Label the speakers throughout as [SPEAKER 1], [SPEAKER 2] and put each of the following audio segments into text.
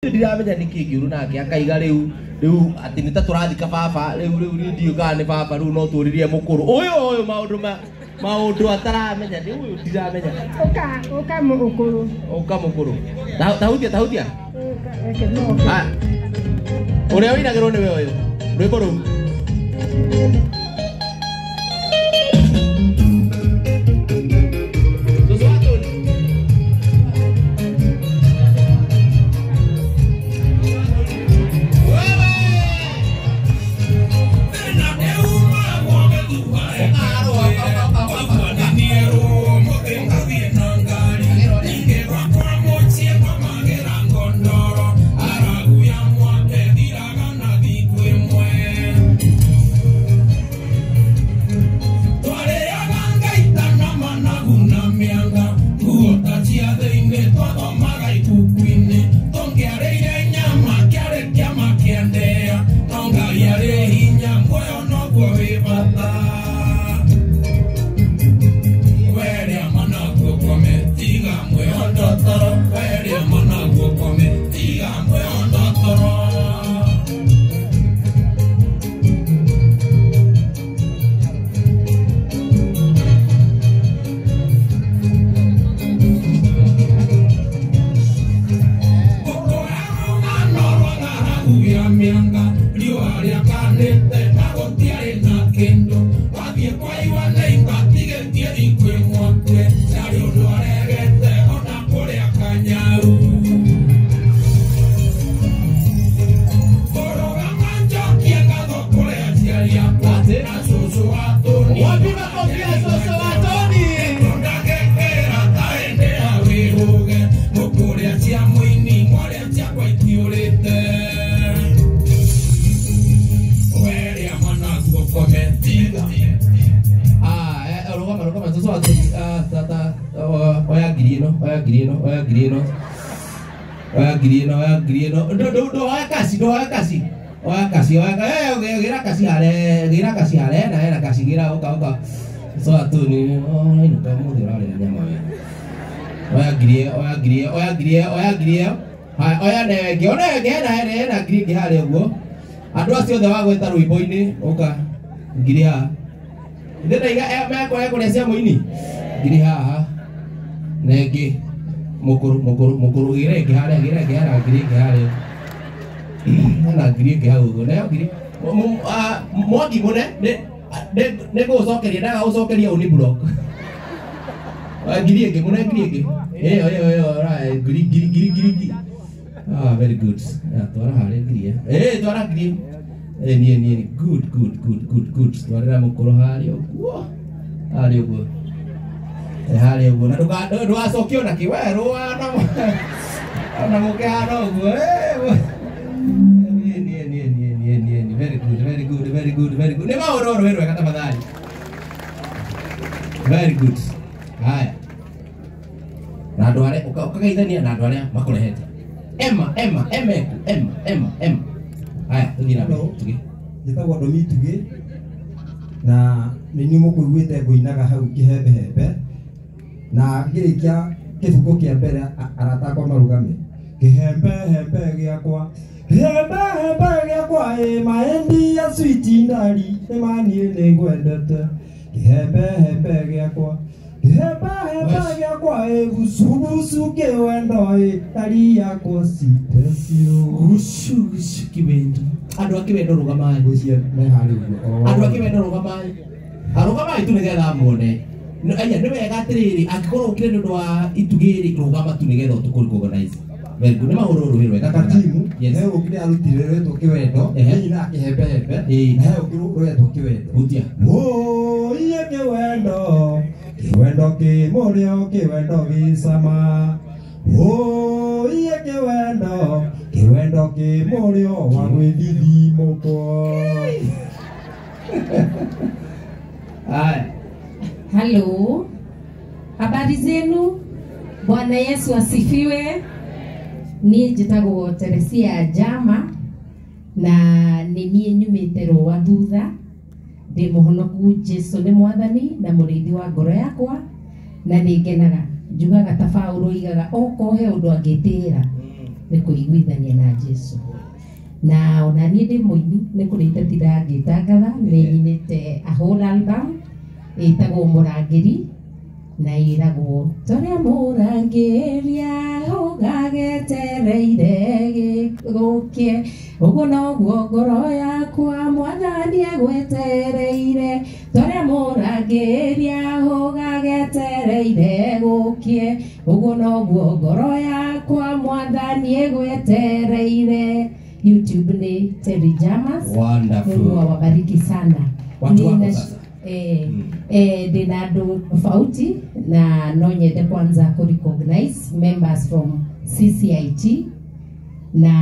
[SPEAKER 1] ndiramenya niki ngiuru nake akaiga riu ati nita turathika baba riu ndio gane baba riu no turirie mukuru uyu maundu ataramenya ni uyu ndiramenya
[SPEAKER 2] oka mukuru
[SPEAKER 1] tahutia uria winagirwo ni we uyu rwimbo ru andu acio the wagweta rwimbo-ini uka ngiri haha ndendaiga mekore kuria cia muini ngiri haha nengi mukuru gira ingi haria ngiri ingi haria na ngiri ingi hau uguo nayo ngiri mwangi mune ne gucokeria ndaga gucokeria uni block ngiri ingi mune ngiri ingi ngiri very good twara haria ngiri twara ngiri nie good twara mukuru haria uguo haria uguo na ndugacokio na kiweru na mukehana uguo very good ni maundu wega tafadhali very good haya na andu aria ukagaithania na andu aria makurehete Emma. Haya, tugira tugi.
[SPEAKER 3] Njitagwo Ndomi Tugi na nini mukuiguite nguinaga hau kihembehembe na ngirikia kibuko kia mbere arata kwa marugame kihembehembe giakwa maendi ya sweet ndari emani ni ngwendete kihembehembe giakwa busu kiwendo tari yakwa sipesio
[SPEAKER 1] gushu kiwendo andu akiwendo rugamai
[SPEAKER 3] gucia me hari uguo
[SPEAKER 1] andu akiwendo rugamai arugamai tu nigetha muone aya ni wega atiriri akikorwo ukire ndu wa itugiri rugama tu nigetha tukurigonize very good ni mahoro wega
[SPEAKER 3] katimu he ukire arutire rwetwo kiwendo na kihembehembe na he ukire rwetwo kiwendo
[SPEAKER 1] butia
[SPEAKER 3] iye kiwendo kimurio kiwendo gisama iye kiwendo kimurio wa gwithithi muko
[SPEAKER 2] Halo, habari zenu? Bwana Yesu asifiwe. Niĩ njĩtagwo Teresia Jama na nĩ niĩ nyumĩte rũa thutha ndi muhonoku Jesu ni mwathani na murithi wa ngoro yakwa na ni ngenaga njugaga ta Paulo igaga okohe undu angitira nĩ kũiguithania na Jesũ. Na ona niĩ ndĩ mũini nĩ kũrĩ iteti ndangĩtangatha, nĩ nyinĩte a whole album ĩtagwo Mũrangĩri na ĩragwo tũrĩa mũrangĩri ũgagetereire gũkie, ũguo noguo ngoro yakwa Mwathani egwetereire, tũrĩa mũrangĩri ũgagetereire gũkie, ũguo noguo ngoro yakwa Mwathani egwetereire. YouTube ni Terry Jamas.
[SPEAKER 1] Wonderful.
[SPEAKER 2] Mungu awabariki sana.
[SPEAKER 1] Watu wako sasa.
[SPEAKER 2] Ndina andũ tofauti na no nyende kwanza ku recognize members from CCIT na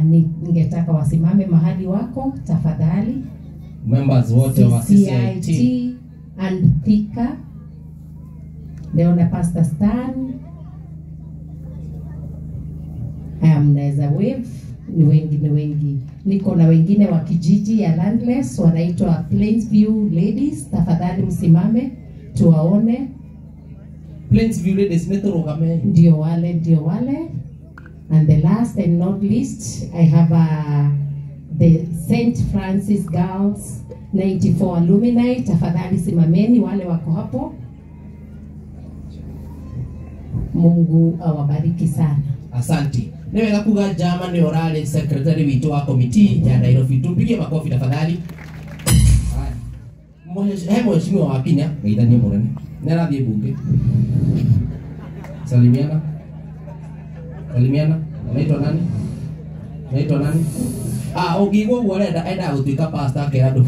[SPEAKER 2] ningetaka wasimame mahali wako tafadhali.
[SPEAKER 1] Members wote wa CCIT
[SPEAKER 2] and Thika. Leona Pastor Stan. Mnaweza wave. Ni wengi. Niko na wengine wa kijiji ya Landless wanaitwa Plainsview Ladies. Tafadhali msimame tuwaone.
[SPEAKER 1] Plainsview Ladies netorogame.
[SPEAKER 2] Ndio wale. And the last and not least, I have the St. Francis Girls 94 alumni. Tafadhali simameni wale wako hapo. Mungu awabariki sana.
[SPEAKER 1] Asante. Ni wega kuga Jama ni orale secretary witu wa committee ya Nairobi. Tupigie makofi tafadhali. Mheshimiwa wa Kenya, ngaithanie mũnene. Nĩarathiĩ bunge. Salimiana. Unaitwa nani? Ũngĩigua ũguo enda gũtuĩka pastor akĩra andũ.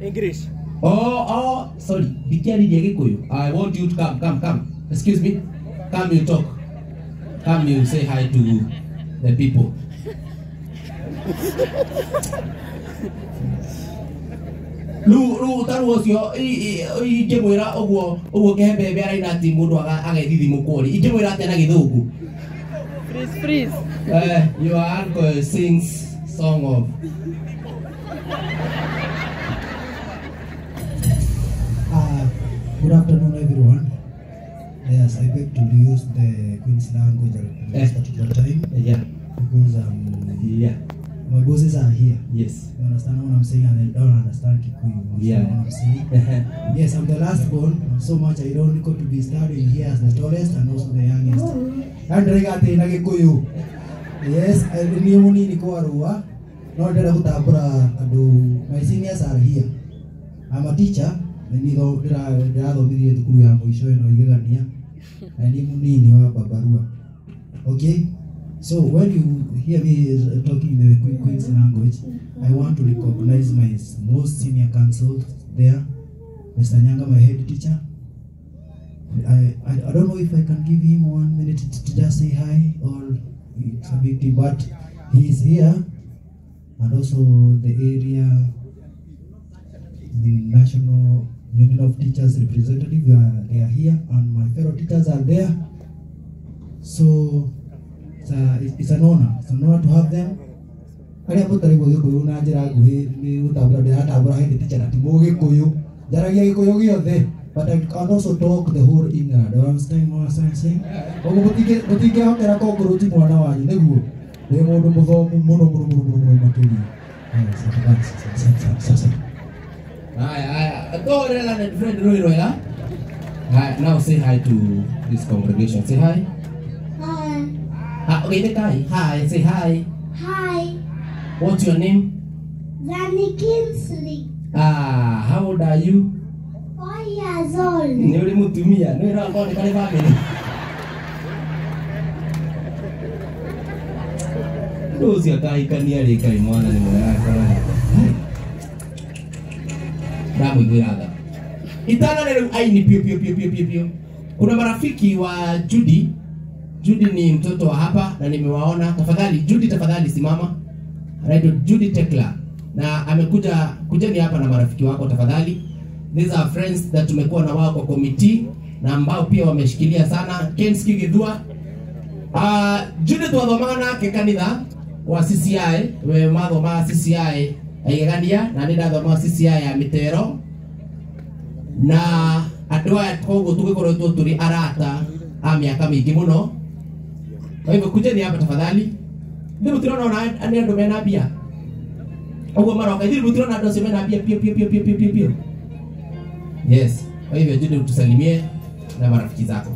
[SPEAKER 4] English.
[SPEAKER 1] Oh, sorry. Ndikiaririe Gĩkũyũ. I want you to come. Excuse me. Come you talk. Come you say hi to the people. Lu taruo cio ingĩmwĩra ũguo kehembe araina ati mũndũ agethithimũ mũkori. Ingĩmwĩra atĩ na Gĩthũngũ.
[SPEAKER 4] Freeze.
[SPEAKER 1] Your uncle sings song of
[SPEAKER 5] good afternoon, everyone. Yes, I beg to use the Queen's language at this particular time.
[SPEAKER 1] Yeah.
[SPEAKER 5] Because my bosses are here.
[SPEAKER 1] Yes.
[SPEAKER 5] You understand what I'm saying, and they don't understand Kikuyu.
[SPEAKER 1] Yeah.
[SPEAKER 5] What I'm saying. Yes, I'm the last born. So much ironical to be studying here as the tallest and also the youngest. And regate na Kikuyu. Yes, I ni munini kwa Arua. No ndera gutambura andu. My seniors are here. I'm a teacher. Ndĩrathomithirie thukuru ya mũico ĩno igegania na nĩ mũnini wa Babarua. Okay, so when you hear me talking the Queen's language, I want to recognize my most senior counsel there, Mr. Nyanga, my head teacher. I don't know if I can give him 1 minute to just say hi, or it's a big deal, but he is here, and also the area, the National Union of Teachers representative, they are here, and my fellow teachers are there. So it's an honor. It's an honor to have them. Kaya po tari boge koyo na jira guhe mi utabra de atabra head teacher ati boge koyo jaragi koyo giothe, but I can also talk the whole English. Do you understand what I'm saying? Ogo botige hokera ko kuruti mwana wanyu neguo de mundu muthomu muno makiri.
[SPEAKER 1] Go and friend Roy. Now say hi to this congregation. Say hi.
[SPEAKER 6] Hi.
[SPEAKER 1] Okay, hi. Say hi.
[SPEAKER 6] Hi.
[SPEAKER 1] What's your name?
[SPEAKER 6] Danny Kinsley.
[SPEAKER 1] How old are you?
[SPEAKER 6] 4 years old.
[SPEAKER 1] Nuri mutumia. Nuri rako ni kale family. Dozi akaikania reka imwana ni mwana. Damu igwiraga. Itana leo aini pio. Kuna marafiki wa Judy. Judy ni mtoto wa hapa na nimewaona. Tafadhali Judy, tafadhali simama. Right, Judy Tekla. Na kujeni hapa na marafiki wako tafadhali. These are friends that tumekuwa na wao kwa committee na ambao pia wameshikilia sana. Kenski Githua. Judy twathomana ke kanitha wa CCI, we mathoma CCI aigania na nĩ ndathoma CCI ya Mitero na andũ aya koguo tũgĩkoretwo tũrĩ arata miaka mingi muno. Kwa hivyo kujeni hapa tafadhali. Ndio tunaona ani ndo mena bia. Au maroka ndio tunaona ndo semena bia pio. Yes. Kwa hivyo jidi utusalimie na marafiki zako.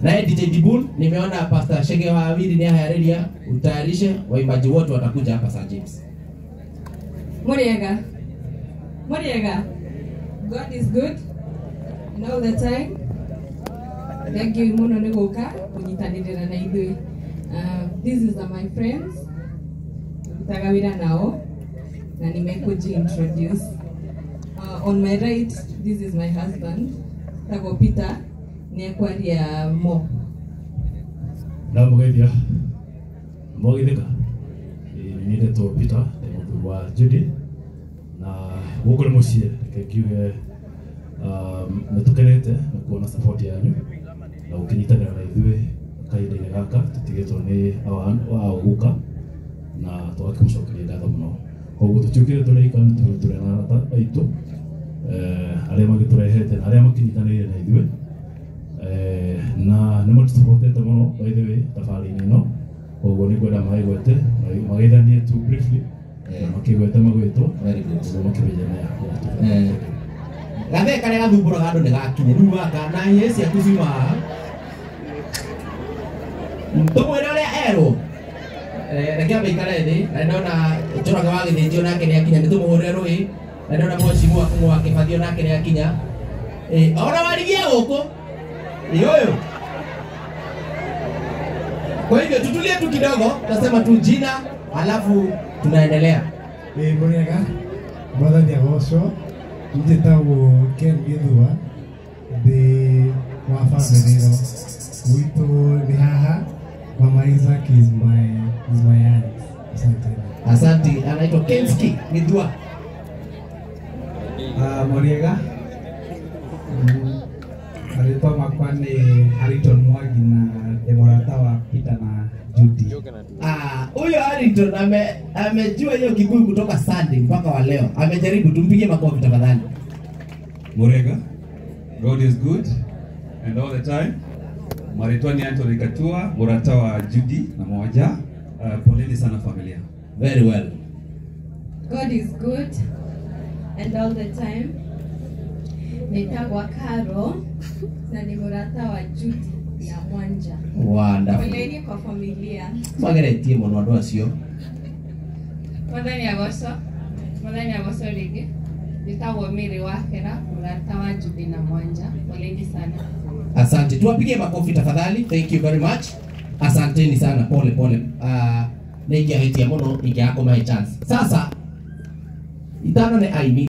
[SPEAKER 1] Na DJ Dibun nimeona Pastor Shege wa Awili ni hayaredia utayarishe waimbaji wote watakuja hapa St. James.
[SPEAKER 7] Moriega. God is good and all the time. Thank you muno ni guka kunyitanirira na ithui. These are my friends. Tutagawira nao na nimekuji introduce. On my right, this is my husband. Tago Peter ni akwaria Mo.
[SPEAKER 8] Na mgeithia. Mogithika. Ni ndeto Peter wa Judy na gukuri mucie kekiuge natukenete na kuona support yanyu na ukinyitanira na ithuĩ kahinda-inĩ gaka tũtigĩtwo nĩ wa guka na tũgakĩmũcokeria ngatho mũno. Koguo tũtiũkĩte tũrĩ ika nĩ tũrĩ na arata aitũ arĩa magĩtũrehete na arĩa makĩnyitanĩire na ithuĩ na nĩ matũsupotete mũno by the way thabarĩ-inĩ ĩno. Koguo nĩ ngwenda maigwete magĩithanie tu briefly makĩgwete magwĩtwo koguo makĩmenyanĩra.
[SPEAKER 1] Gathe kare gathumbũraga andũ nĩ gakinye rĩu gaka na yesi akũcima tũmwĩre ũrĩa erwo reke amĩikare thĩ na ndona Njoroge wa Gĩthĩnjio nake nĩ akinya nĩ tũmũhũrĩre rũĩ na ndona Mwecimu wa Kũng'ũ wa Kĩbathio nake nĩ akinya ona warigie gũkũ ũyũ. Kwa hivyo tutulie tu kidogo, tutasema tu jina alafu tunaendelea.
[SPEAKER 5] Moriega. Mwathani agocwo. Njĩtagwo Ken Gĩthua ndĩ wa famĩlĩ ĩno gwitũ nĩ haha. Mama Isaac is my aunt.
[SPEAKER 1] Asante. Anaitwa Kenski Gĩthua.
[SPEAKER 3] Moriega. Marĩtwa makwa nĩ Harrington Mwangi na ndĩ mũrata wa Peter na Judy.
[SPEAKER 1] Huyo Harrington amejua hiyo Kikuyu kutoka Sunday mpaka wa leo. Amejaribu, tumpigie makofi tafadhali.
[SPEAKER 9] Moriega. God is good and all the time. Marĩtwa nĩ Anthony Katua, mũrata wa Judy na moja. Poleni sana familia.
[SPEAKER 1] Very well.
[SPEAKER 7] God is good and all the time. Nitagwa Karo na ni mũrata wa Judy na Mwanja.
[SPEAKER 1] Wonderful.
[SPEAKER 7] Poleni kwa familia.
[SPEAKER 1] Mageretie mũno andũ acio.
[SPEAKER 7] Mwathani agoco rĩngĩ. Nitagwo Mary Wakera, mũrata wa Judy na Mwanja. Poleni sana.
[SPEAKER 1] Asante. Tuwapigie makofi tafadhali. Thank you very much. Asanteni sana. Pole. Nĩingĩahĩtia mũno ingĩakũmahe chance. Sasa itano nĩ aini